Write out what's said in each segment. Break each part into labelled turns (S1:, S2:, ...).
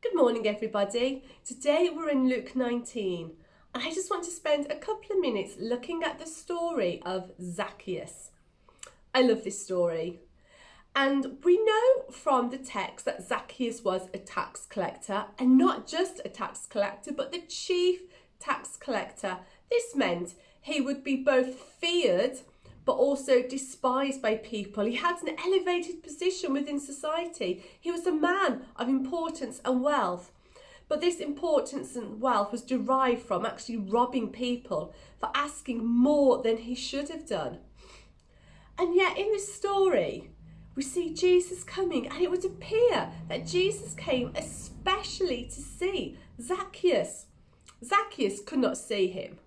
S1: Good morning, everybody. Today we're in Luke 19, and I just want to spend a couple of minutes looking at the story of Zacchaeus. I love this story. And we know from the text that Zacchaeus was a tax collector, and not just a tax collector, but the chief tax collector. This meant he would be both feared but also despised by people. He had an elevated position within society. He was a man of importance and wealth. But this importance and wealth was derived from actually robbing people for asking more than he should have done. And yet in this story, we see Jesus coming, and it would appear that Jesus came especially to see Zacchaeus. Zacchaeus could not see him,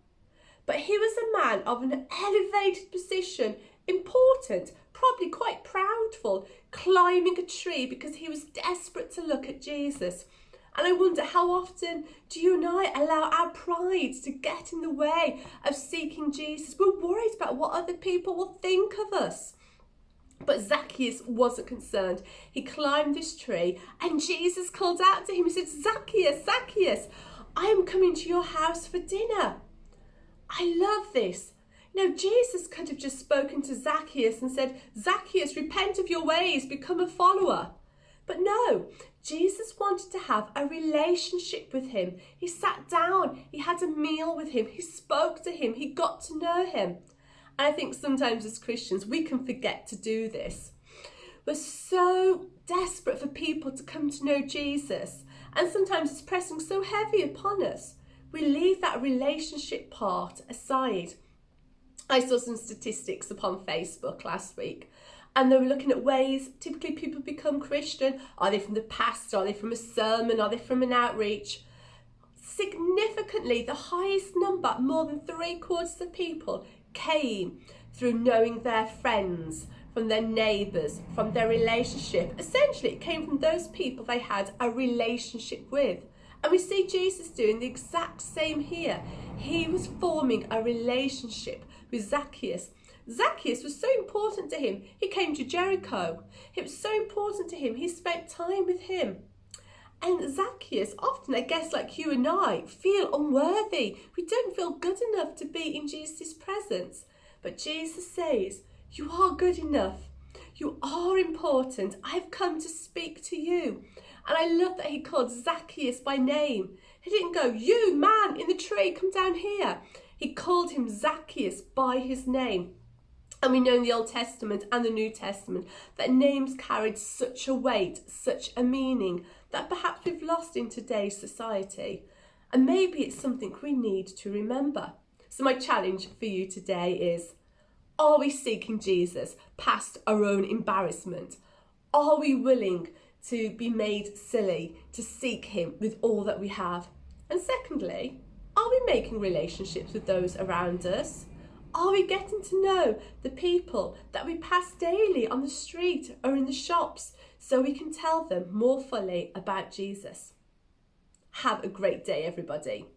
S1: but he was a man of an elevated position, important, probably quite proudful, climbing a tree because he was desperate to look at Jesus. And I wonder, how often do you and I allow our pride to get in the way of seeking Jesus? We're worried about what other people will think of us. But Zacchaeus wasn't concerned. He climbed this tree and Jesus called out to him. He said, "Zacchaeus, Zacchaeus, I am coming to your house for dinner." I love this. Jesus could have just spoken to Zacchaeus and said, "Zacchaeus, repent of your ways, become a follower." But no, Jesus wanted to have a relationship with him. He sat down, he had a meal with him, he spoke to him, he got to know him. And I think sometimes as Christians, we can forget to do this. We're so desperate for people to come to know Jesus, and sometimes it's pressing so heavy upon us. We leave that relationship part aside. I saw some statistics upon Facebook last week, and they were looking at ways typically people become Christian. Are they from the pastor? Are they from a sermon? Are they from an outreach? Significantly, the highest number, more than 3/4 of people, came through knowing their friends, from their neighbours, from their relationship. Essentially, it came from those people they had a relationship with. And we see Jesus doing the exact same here. He was forming a relationship with Zacchaeus. Zacchaeus was so important to him. He came to Jericho. It was so important to him. He spent time with him. And Zacchaeus, often, I guess, like you and I, feel unworthy. We don't feel good enough to be in Jesus' presence. But Jesus says, "You are good enough. You are important. I've come to speak to you." And I love that he called Zacchaeus by name. He didn't go, "You man in the tree, come down here." He called him Zacchaeus by his name. And we know in the Old Testament and the New Testament that names carried such a weight, such a meaning, that perhaps we've lost in today's society. And maybe it's something we need to remember. So my challenge for you today is, are we seeking Jesus past our own embarrassment? Are we willing to be made silly, to seek him with all that we have? And secondly, are we making relationships with those around us? Are we getting to know the people that we pass daily on the street or in the shops so we can tell them more fully about Jesus? Have a great day, everybody.